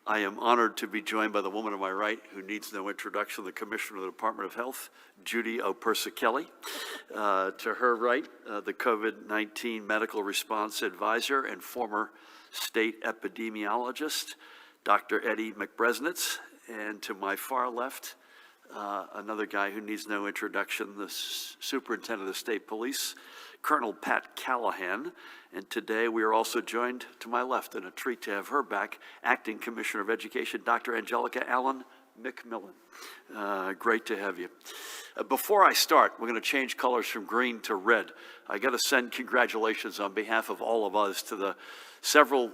I am honored to be joined by the woman to my right, who needs no introduction, the Commissioner of the Department of Health, Judy Opersa-Kelly. To her right, the COVID-19 Medical Response Advisor and former state epidemiologist, Dr. Eddie McBresnitz. And to my far left, another guy who needs no introduction, the Superintendent of the State Police, Colonel Pat Callahan. And today we are also joined to my left, and a treat to have her back, Acting Commissioner of Education, Dr. Angelica Allen McMillan. Great to have you. Before I start, we're going to change colors from green to red. I got to send congratulations on behalf of all of us to the several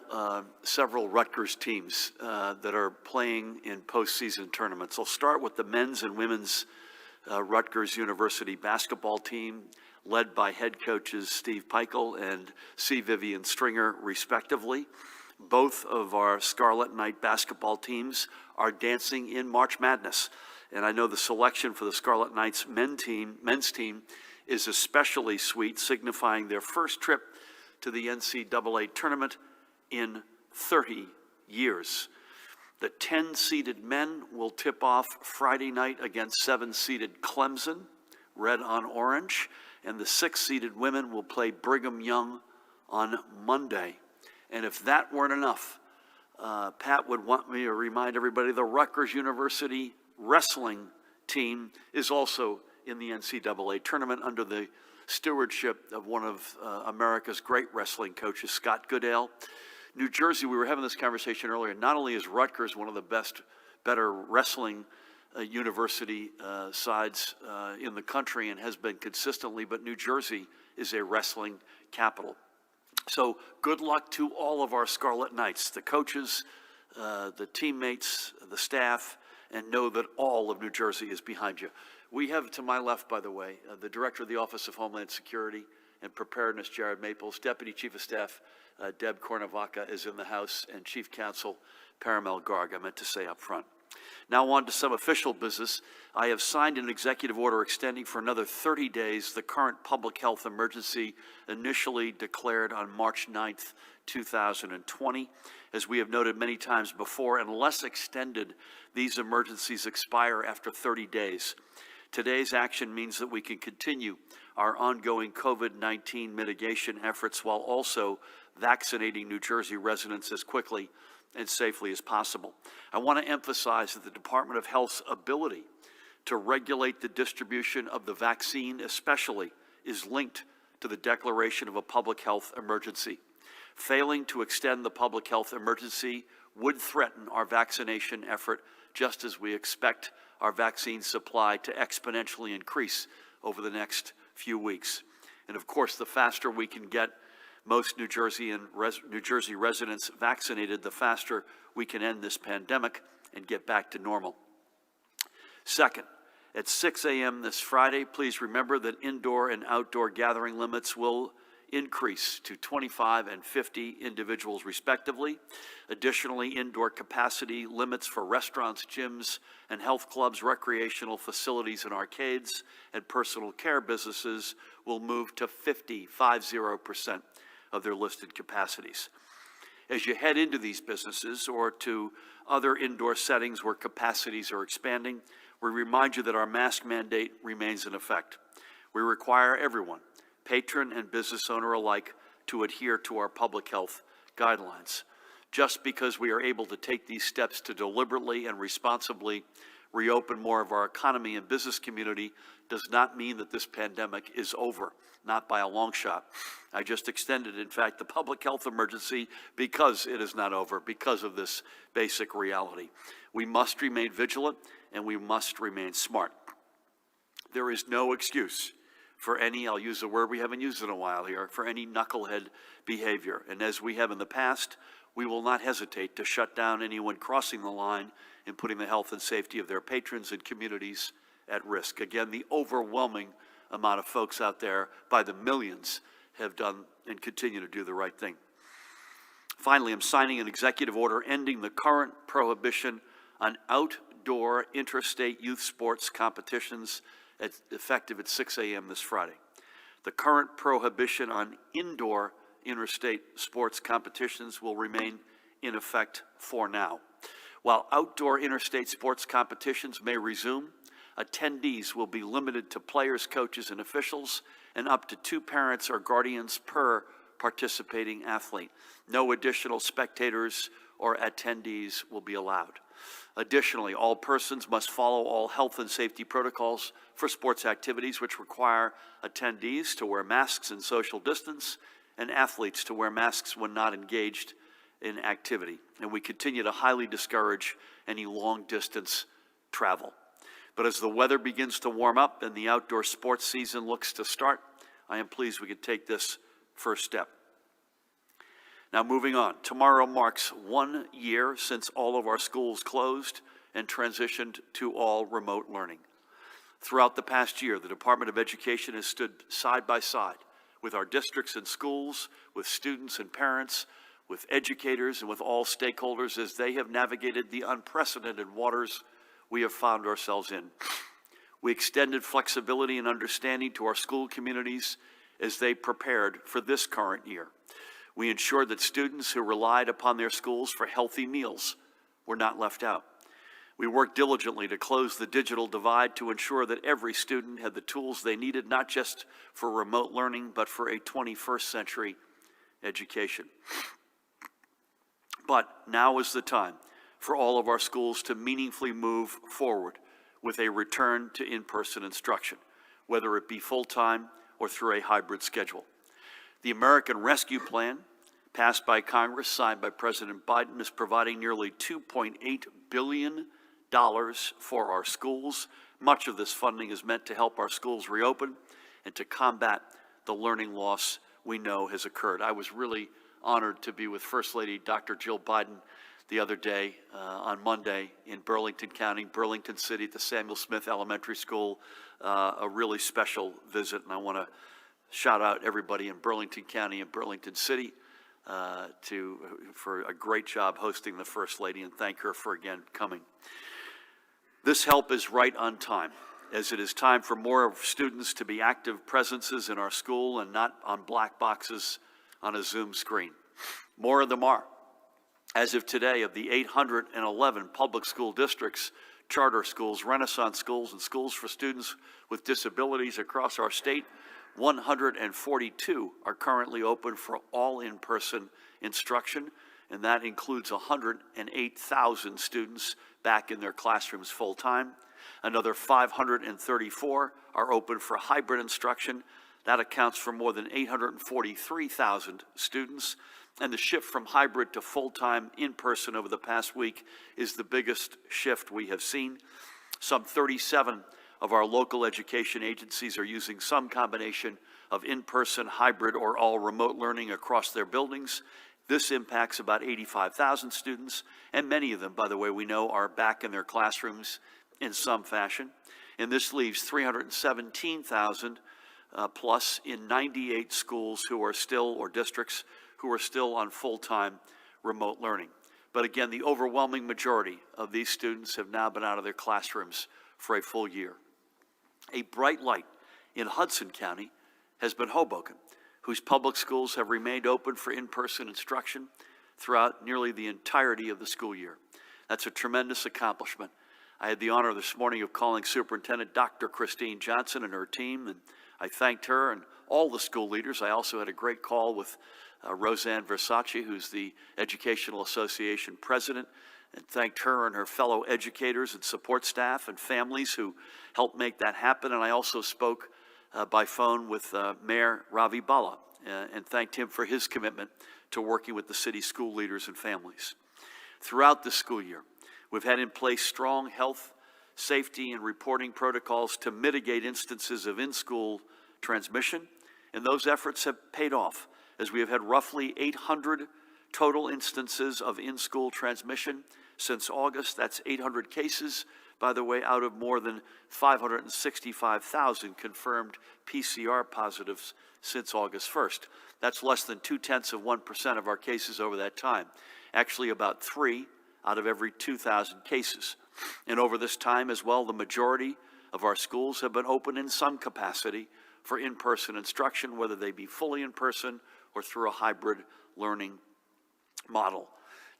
Rutgers teams that are playing in postseason tournaments. I'll start with the men's and women's Rutgers University basketball team, led by head coaches Steve Peichel and C. Vivian Stringer, respectively. Both of our Scarlet Knight basketball teams are dancing in March Madness. And I know the selection for the Scarlet Knights men's team is especially sweet, signifying their first trip to the NCAA tournament in 30 years. The 10-seeded men will tip off Friday night against 7-seeded Clemson, red on orange, and the 6-seeded women will play Brigham Young on Monday. And if that weren't enough, Pat would want me to remind everybody the Rutgers University wrestling team is also in the NCAA tournament under the stewardship of one of America's great wrestling coaches, Scott Goodale. New Jersey, we were having this conversation earlier, not only is Rutgers one of the better wrestling university sides in the country and has been consistently, but New Jersey is a wrestling capital. So good luck to all of our Scarlet Knights, the coaches, the teammates, the staff, and know that all of New Jersey is behind you. We have to my left, by the way, the Director of the Office of Homeland Security and Preparedness, Jared Maples, Deputy Chief of Staff, Deb Cornavaca is in the house, and Chief Counsel Paramel Garg, I meant to say up front. Now on to some official business. I have signed an executive order extending for another 30 days the current public health emergency initially declared on March 9th, 2020. As we have noted many times before, unless extended, these emergencies expire after 30 days. Today's action means that we can continue our ongoing COVID-19 mitigation efforts while also vaccinating New Jersey residents as quickly and safely as possible. I want to emphasize that the Department of Health's ability to regulate the distribution of the vaccine especially is linked to the declaration of a public health emergency. Failing to extend the public health emergency would threaten our vaccination effort, just as we expect our vaccine supply to exponentially increase over the next few weeks. And of course, the faster we can get most New Jersey residents vaccinated, the faster we can end this pandemic and get back to normal. Second, at 6 a.m. this Friday, please remember that indoor and outdoor gathering limits will increase to 25 and 50 individuals respectively. Additionally, indoor capacity limits for restaurants, gyms, and health clubs, recreational facilities and arcades, and personal care businesses will move to 50% of their listed capacities. As you head into these businesses or to other indoor settings where capacities are expanding, we remind you that our mask mandate remains in effect. We require everyone, patron and business owner alike, to adhere to our public health guidelines. Just because we are able to take these steps to deliberately and responsibly reopen more of our economy and business community does not mean that this pandemic is over, not by a long shot. I just extended, in fact, the public health emergency because it is not over, because of this basic reality. We must remain vigilant and we must remain smart. There is no excuse for any, I'll use a word we haven't used in a while here, for any knucklehead behavior. And as we have in the past, we will not hesitate to shut down anyone crossing the line and putting the health and safety of their patrons and communities at risk. Again, the overwhelming amount of folks out there, by the millions, have done and continue to do the right thing. Finally, I'm signing an executive order ending the current prohibition on outdoor interstate youth sports competitions effective at 6 a.m. this Friday. The current prohibition on indoor interstate sports competitions will remain in effect for now. While outdoor interstate sports competitions may resume, attendees will be limited to players, coaches, and officials, and up to 2 parents or guardians per participating athlete. No additional spectators or attendees will be allowed. Additionally, all persons must follow all health and safety protocols for sports activities, which require attendees to wear masks and social distance, and athletes to wear masks when not engaged in activity. And we continue to highly discourage any long-distance travel. But as the weather begins to warm up and the outdoor sports season looks to start, I am pleased we could take this first step. Now moving on, tomorrow marks 1 year since all of our schools closed and transitioned to all remote learning. Throughout the past year, the Department of Education has stood side by side with our districts and schools, with students and parents, with educators, and with all stakeholders as they have navigated the unprecedented waters we have found ourselves in. We extended flexibility and understanding to our school communities as they prepared for this current year. We ensured that students who relied upon their schools for healthy meals were not left out. We worked diligently to close the digital divide to ensure that every student had the tools they needed, not just for remote learning, but for a 21st century education. But now is the time for all of our schools to meaningfully move forward with a return to in-person instruction, whether it be full-time or through a hybrid schedule. The American Rescue Plan, passed by Congress, signed by President Biden, is providing nearly $2.8 billion for our schools. Much of this funding is meant to help our schools reopen and to combat the learning loss we know has occurred. I was really honored to be with First Lady Dr. Jill Biden the other day on Monday in Burlington County, Burlington City, at the Samuel Smith Elementary School, a really special visit, and I want to shout out everybody in Burlington County and Burlington City for a great job hosting the First Lady, and thank her for again coming. This help is right on time, as it is time for more students to be active presences in our school and not on black boxes on a Zoom screen. More of them are. As of today, of the 811 public school districts, charter schools, Renaissance schools, and schools for students with disabilities across our state, 142 are currently open for all in-person instruction, and that includes 108,000 students back in their classrooms full-time. Another 534 are open for hybrid instruction. That accounts for more than 843,000 students. And the shift from hybrid to full-time in-person over the past week is the biggest shift we have seen. Some 37 of our local education agencies are using some combination of in-person, hybrid, or all remote learning across their buildings. This impacts about 85,000 students, and many of them, by the way, we know are back in their classrooms in some fashion. And this leaves 317,000 plus in 98 schools who are still, or districts, who are still on full-time remote learning. But again, the overwhelming majority of these students have now been out of their classrooms for a full year. A bright light in Hudson County has been Hoboken, whose public schools have remained open for in-person instruction throughout nearly the entirety of the school year. That's a tremendous accomplishment. I had the honor this morning of calling Superintendent Dr. Christine Johnson and her team, and I thanked her and all the school leaders. I also had a great call with Roseanne Versace, who's the Educational Association president, and thanked her and her fellow educators and support staff and families who helped make that happen. And I also spoke by phone with Mayor Ravi Bala and thanked him for his commitment to working with the city school leaders and families. Throughout the school year, we've had in place strong health, safety, and reporting protocols to mitigate instances of in-school transmission, and those efforts have paid off, as we have had roughly 800 total instances of in-school transmission since August. That's 800 cases, by the way, out of more than 565,000 confirmed PCR positives since August 1st. That's less than 0.2% of our cases over that time. Actually, about 3 out of every 2,000 cases. And over this time as well, the majority of our schools have been open in some capacity for in-person instruction, whether they be fully in person or through a hybrid learning model.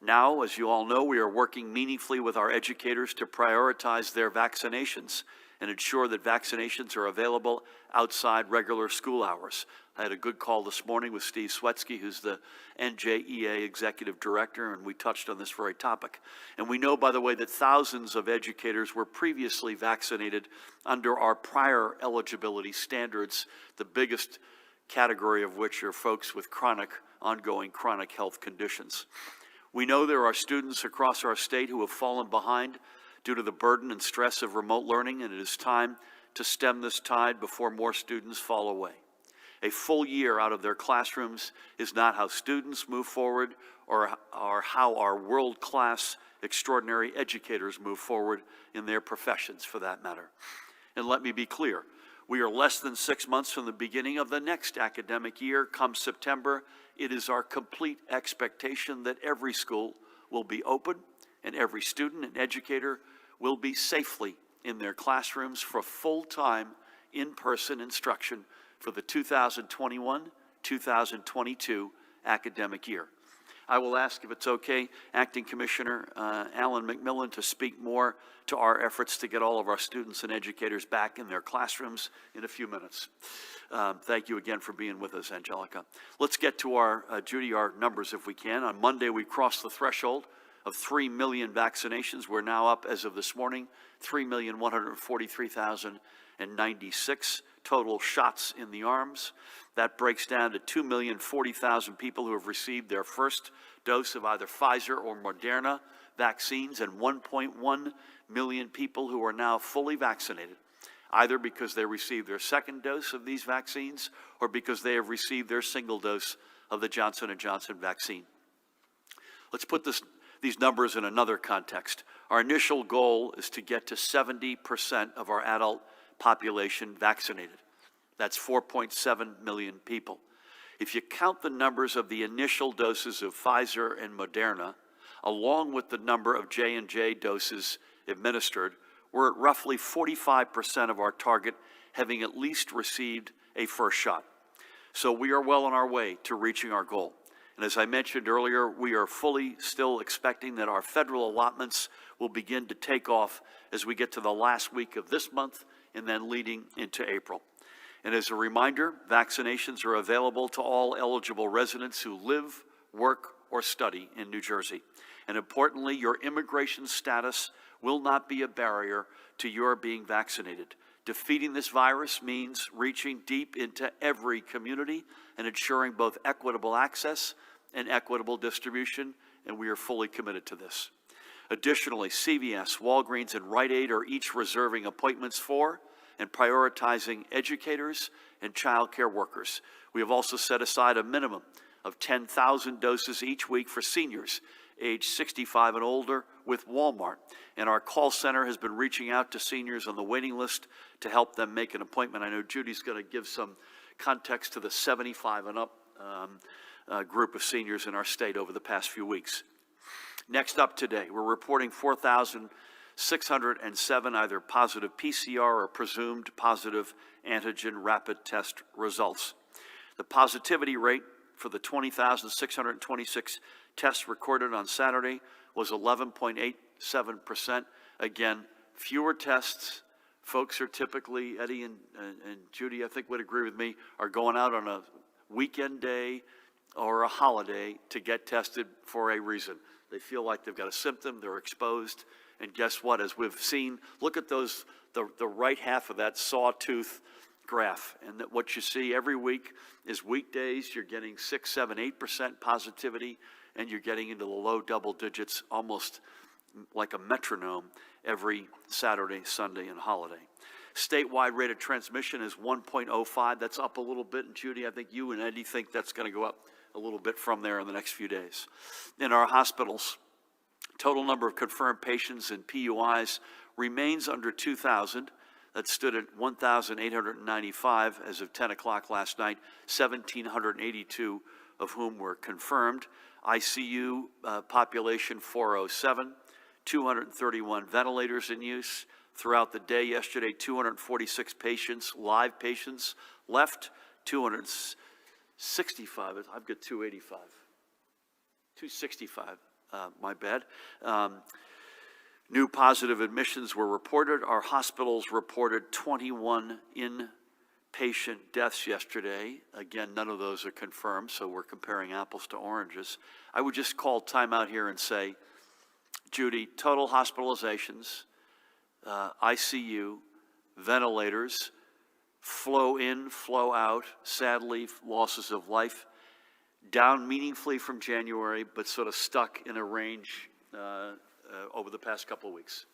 Now, as you all know, we are working meaningfully with our educators to prioritize their vaccinations and ensure that vaccinations are available outside regular school hours. I had a good call this morning with Steve Swetsky, who's the NJEA Executive Director, and we touched on this very topic. And we know, by the way, that thousands of educators were previously vaccinated under our prior eligibility standards, the biggest category of which are folks with ongoing chronic health conditions. We know there are students across our state who have fallen behind due to the burden and stress of remote learning, and it is time to stem this tide before more students fall away. A full year out of their classrooms is not how students move forward or how our world-class, extraordinary educators move forward in their professions, for that matter. And let me be clear, we are less than 6 months from the beginning of the next academic year. Come September, it is our complete expectation that every school will be open and every student and educator will be safely in their classrooms for full-time in-person instruction for the 2021-2022 academic year. I will ask, if it's okay, Acting Commissioner Alan McMillan to speak more to our efforts to get all of our students and educators back in their classrooms in a few minutes. Thank you again for being with us, Angelica. Let's get to our, Judy, our numbers if we can. On Monday, we crossed the threshold of 3 million vaccinations. We're now up, as of this morning, 3,143,096 total shots in the arms. That breaks down to 2,040,000 people who have received their first dose of either Pfizer or Moderna vaccines, and 1.1 million people who are now fully vaccinated, either because they received their second dose of these vaccines or because they have received their single dose of the Johnson & Johnson vaccine. Let's put these numbers in another context. Our initial goal is to get to 70% of our adult population vaccinated. That's 4.7 million people. If you count the numbers of the initial doses of Pfizer and Moderna, along with the number of J&J doses administered, we're at roughly 45% of our target having at least received a first shot. So we are well on our way to reaching our goal. And as I mentioned earlier, we are fully still expecting that our federal allotments will begin to take off as we get to the last week of this month and then leading into April. And as a reminder, vaccinations are available to all eligible residents who live, work, or study in New Jersey. And importantly, your immigration status will not be a barrier to your being vaccinated. Defeating this virus means reaching deep into every community and ensuring both equitable access and equitable distribution, and we are fully committed to this. Additionally, CVS, Walgreens, and Rite Aid are each reserving appointments for and prioritizing educators and child care workers. We have also set aside a minimum of 10,000 doses each week for seniors age 65 and older with Walmart. And our call center has been reaching out to seniors on the waiting list to help them make an appointment. I know Judy's going to give some context to the 75 and up group of seniors in our state over the past few weeks. Next up today, we're reporting 4,607 either positive PCR or presumed positive antigen rapid test results. The positivity rate for the 20,626 tests recorded on Saturday was 11.87%. Again, fewer tests. Folks are typically, Eddie and Judy, I think would agree with me, are going out on a weekend day or a holiday to get tested for a reason. They feel like they've got a symptom, they're exposed, and guess what? As we've seen, look at those, the right half of that sawtooth graph, and that what you see every week is weekdays, you're getting 6, 7, 8% positivity, and you're getting into the low double digits, almost like a metronome, every Saturday, Sunday, and holiday. Statewide rate of transmission is 1.05. That's up a little bit. And Judy, I think you and Eddie think that's going to go up a little bit from there in the next few days. In our hospitals, total number of confirmed patients and PUIs remains under 2,000. That stood at 1,895 as of 10 o'clock last night, 1,782 of whom were confirmed. ICU population 407, 231 ventilators in use. Throughout the day yesterday, 246 patients, live patients, left, 265, I've got 285, 265 my bad. New positive admissions were reported. Our hospitals reported 21 inpatient deaths yesterday. Again, none of those are confirmed, so we're comparing apples to oranges. I would just call time out here and say, Judy, total hospitalizations, ICU, ventilators, flow in, flow out, sadly, losses of life, down meaningfully from January, but sort of stuck in a range over the past couple of weeks.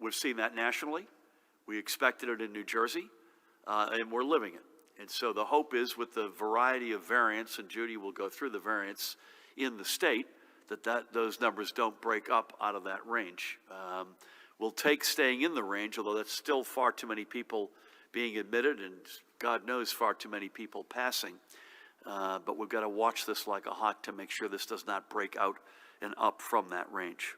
We've seen that nationally. We expected it in New Jersey, and we're living it. And so the hope is with the variety of variants, and Judy will go through the variants in the state, that those numbers don't break up out of that range. We'll take staying in the range, although that's still far too many people being admitted, and God knows far too many people passing. But we've got to watch this like a hawk to make sure this does not break out and up from that range.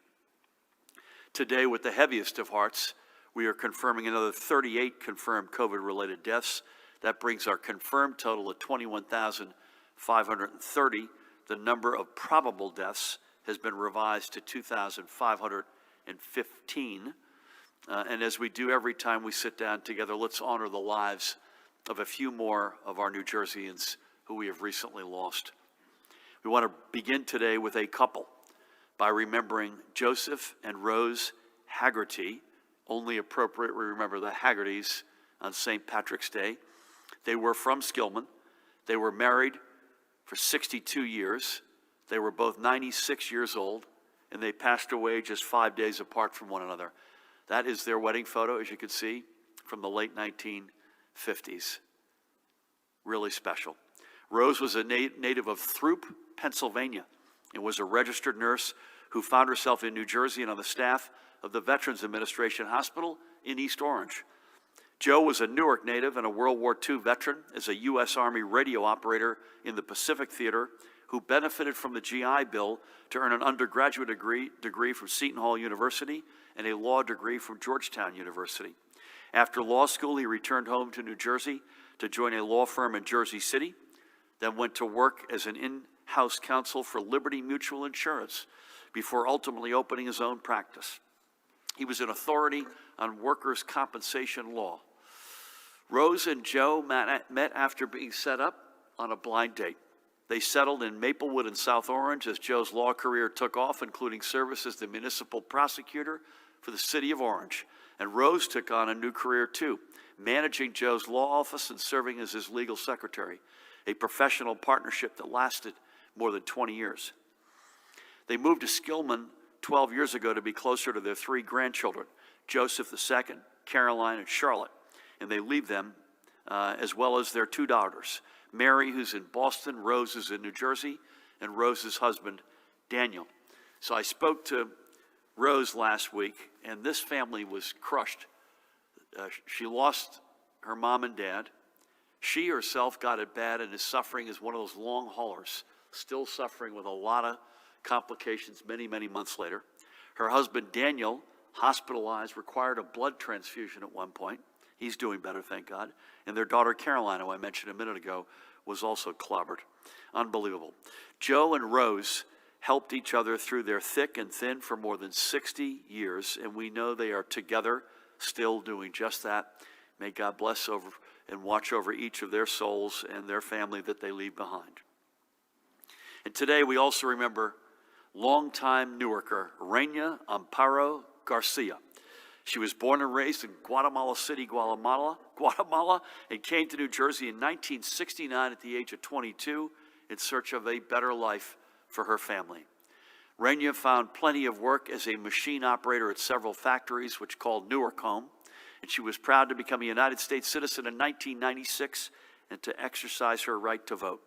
Today, with the heaviest of hearts, we are confirming another 38 confirmed COVID-related deaths. That brings our confirmed total to 21,530. The number of probable deaths has been revised to 2,515. And as we do every time we sit down together, let's honor the lives of a few more of our New Jerseyans who we have recently lost. We want to begin today with a couple by remembering Joseph and Rose Haggerty. Only appropriate we remember the Haggertys on St. Patrick's Day. They were from Skillman. They were married for 62 years. They were both 96 years old, and they passed away just 5 days apart from one another. That is their wedding photo, as you can see, from the late 1950s. Really special. Rose was a native of Throop, Pennsylvania, and was a registered nurse who found herself in New Jersey and on the staff of the Veterans Administration Hospital in East Orange. Joe was a Newark native and a World War II veteran as a U.S. Army radio operator in the Pacific Theater who benefited from the GI Bill to earn an undergraduate degree from Seton Hall University and a law degree from Georgetown University. After law school, he returned home to New Jersey to join a law firm in Jersey City, then went to work as an in-house counsel for Liberty Mutual Insurance before ultimately opening his own practice. He was an authority on workers' compensation law. Rose and Joe met after being set up on a blind date. They settled in Maplewood and South Orange as Joe's law career took off, including service as the municipal prosecutor for the city of Orange. And Rose took on a new career too, managing Joe's law office and serving as his legal secretary, a professional partnership that lasted more than 20 years. They moved to Skillman 12 years ago to be closer to their 3 grandchildren, Joseph II, Caroline, and Charlotte, and they leave them as well as their 2 daughters, Mary, who's in Boston, Rose is in New Jersey, and Rose's husband, Daniel. So I spoke to Rose last week, and this family was crushed. She lost her mom and dad. She herself got it bad and is suffering as one of those long haulers, still suffering with a lot of complications many, many months later. Her husband, Daniel, hospitalized, required a blood transfusion at one point. He's doing better, thank God. And their daughter, Caroline, who I mentioned a minute ago, was also clobbered. Unbelievable. Joe and Rose helped each other through their thick and thin for more than 60 years, and we know they are together, still doing just that. May God bless over and watch over each of their souls and their family that they leave behind. And today we also remember longtime Newarker, Reina Amparo Garcia. She was born and raised in Guatemala City, Guatemala, and came to New Jersey in 1969 at the age of 22 in search of a better life for her family. Reina found plenty of work as a machine operator at several factories, which called Newark home, and she was proud to become a United States citizen in 1996 and to exercise her right to vote.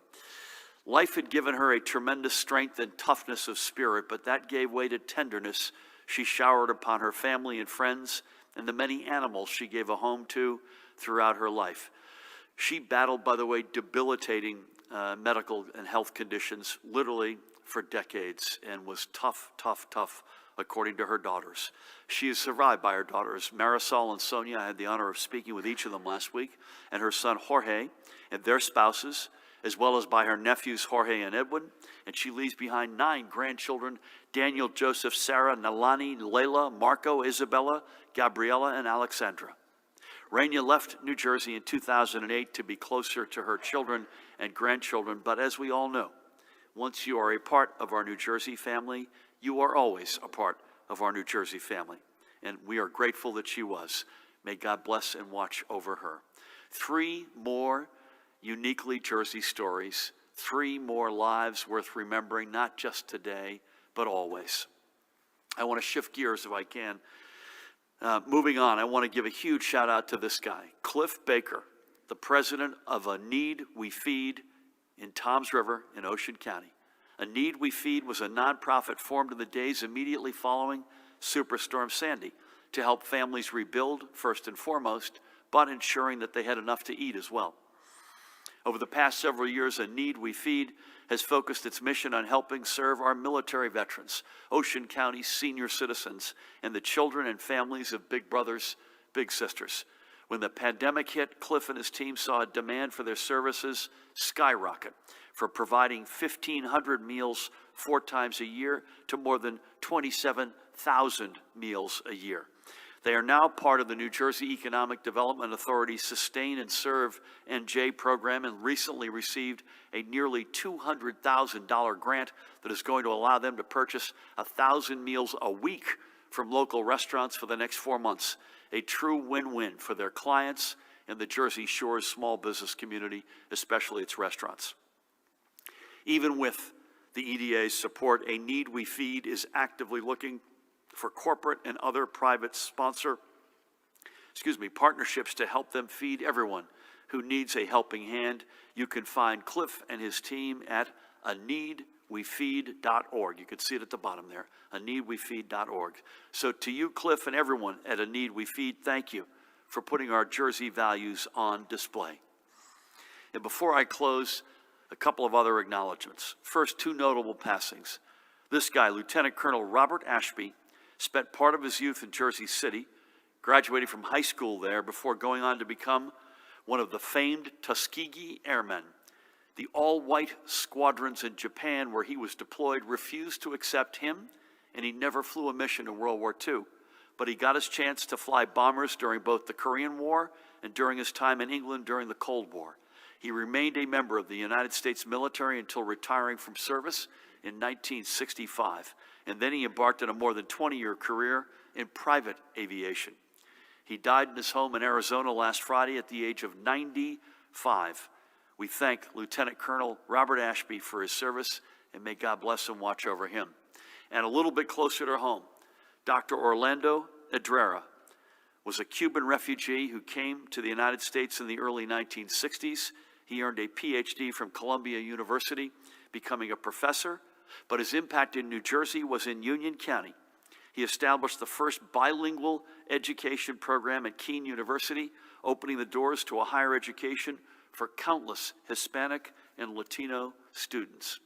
Life had given her a tremendous strength and toughness of spirit, but that gave way to tenderness she showered upon her family and friends and the many animals she gave a home to throughout her life. She battled, by the way, debilitating medical and health conditions literally for decades and was tough, according to her daughters. She is survived by her daughters, Marisol and Sonia. I had the honor of speaking with each of them last week, and her son Jorge and their spouses, as well as by her nephews Jorge and Edwin, and she leaves behind 9 grandchildren: Daniel, Joseph, Sarah, Nalani, Layla, Marco, Isabella, Gabriella, and Alexandra. Raina left New Jersey in 2008 to be closer to her children and grandchildren, but as we all know, once you are a part of our New Jersey family, you are always a part of our New Jersey family, and we are grateful that she was. May God bless and watch over her. 3 more uniquely Jersey stories, 3 more lives worth remembering, not just today, but always. I want to shift gears if I can. Moving on, I want to give a huge shout out to this guy, Cliff Baker, the president of A Need We Feed in Toms River in Ocean County. A Need We Feed was a nonprofit formed in the days immediately following Superstorm Sandy to help families rebuild first and foremost, but ensuring that they had enough to eat as well. Over the past several years, A Need We Feed has focused its mission on helping serve our military veterans, Ocean County senior citizens, and the children and families of big brothers, big sisters. When the pandemic hit, Cliff and his team saw a demand for their services skyrocket, for providing 1,500 meals 4 times a year to more than 27,000 meals a year. They are now part of the New Jersey Economic Development Authority's Sustain and Serve NJ program and recently received a nearly $200,000 grant that is going to allow them to purchase 1,000 meals a week from local restaurants for the next 4 months. A true win-win for their clients and the Jersey Shore's small business community, especially its restaurants. Even with the EDA's support, A Need We Feed is actively looking for corporate and other private partnerships to help them feed everyone who needs a helping hand. You can find Cliff and his team at aneedwefeed.org. You can see it at the bottom there, aneedwefeed.org. So to you, Cliff, and everyone at A Need We Feed, thank you for putting our Jersey values on display. And before I close, a couple of other acknowledgments. First, 2 notable passings. This guy, Lieutenant Colonel Robert Ashby, spent part of his youth in Jersey City, graduating from high school there before going on to become one of the famed Tuskegee Airmen. The all-white squadrons in Japan where he was deployed refused to accept him, and he never flew a mission in World War II. But he got his chance to fly bombers during both the Korean War and during his time in England during the Cold War. He remained a member of the United States military until retiring from service in 1965, and then he embarked on a more than 20-year career in private aviation. He died in his home in Arizona last Friday at the age of 95. We thank Lieutenant Colonel Robert Ashby for his service, and may God bless and watch over him. And a little bit closer to home, Dr. Orlando Edrera was a Cuban refugee who came to the United States in the early 1960s. He earned a PhD from Columbia University, becoming a professor, but his impact in New Jersey was in Union County. He established the first bilingual education program at Keene University, opening the doors to a higher education for countless Hispanic and Latino students.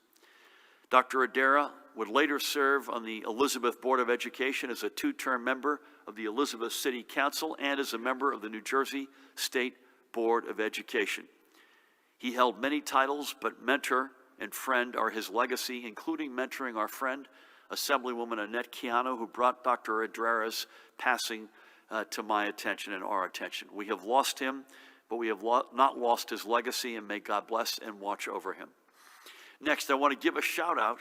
Dr. Edrera would later serve on the Elizabeth Board of Education as a 2-term member of the Elizabeth City Council and as a member of the New Jersey State Board of Education. He held many titles, but mentor and friend are his legacy, including mentoring our friend, Assemblywoman Annette Keano, who brought Dr. Edrera's passing to my attention and our attention. We have lost him, but we have not lost his legacy, and may God bless and watch over him. Next, I want to give a shout out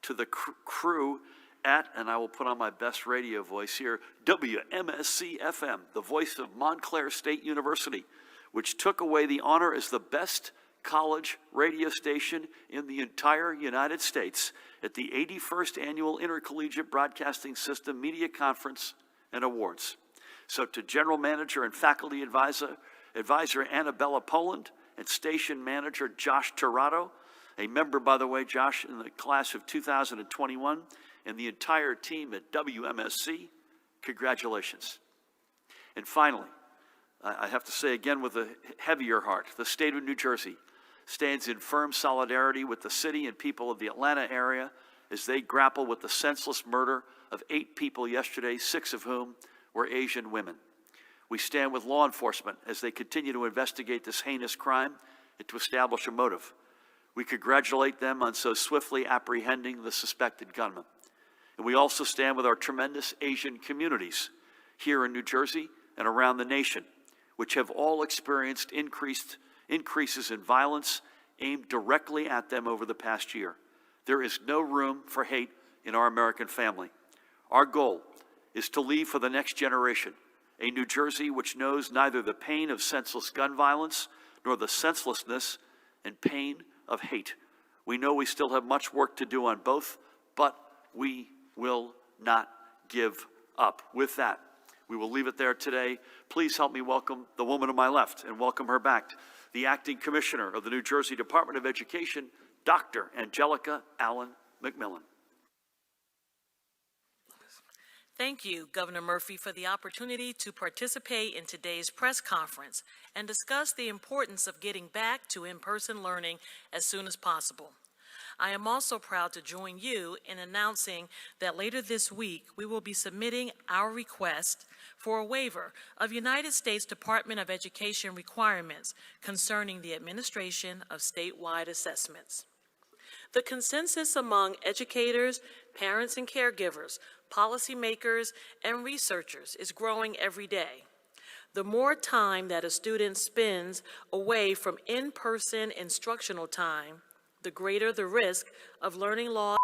to the crew at, and I will put on my best radio voice here, WMSC-FM, the voice of Montclair State University, which took away the honor as the best college radio station in the entire United States at the 81st Annual Intercollegiate Broadcasting System Media Conference and Awards. So to General Manager and Faculty Advisor Annabella Poland and Station Manager Josh Tirado, a member, by the way, Josh, in the class of 2021, and the entire team at WMSC, congratulations. And finally, I have to say again with a heavier heart, the state of New Jersey stands in firm solidarity with the city and people of the Atlanta area as they grapple with the senseless murder of 8 people yesterday, 6 of whom were Asian women. We stand with law enforcement as they continue to investigate this heinous crime and to establish a motive We congratulate them on so swiftly apprehending the suspected gunman. And we also stand with our tremendous Asian communities here in New Jersey and around the nation, which have all experienced increases in violence aimed directly at them over the past year. There is no room for hate in our American family. Our goal is to leave for the next generation a New Jersey which knows neither the pain of senseless gun violence nor the senselessness and pain of hate. We know we still have much work to do on both, but we will not give up. With that, we will leave it there today. Please help me welcome the woman to my left and welcome her back, the Acting Commissioner of the New Jersey Department of Education, Dr. Angelica Allen McMillan. Thank you, Governor Murphy, for the opportunity to participate in today's press conference and discuss the importance of getting back to in-person learning as soon as possible. I am also proud to join you in announcing that later this week we will be submitting our request for a waiver of United States Department of Education requirements concerning the administration of statewide assessments. The consensus among educators, parents and caregivers, policymakers, and researchers is growing every day. The more time that a student spends away from in-person instructional time, the greater the risk of learning loss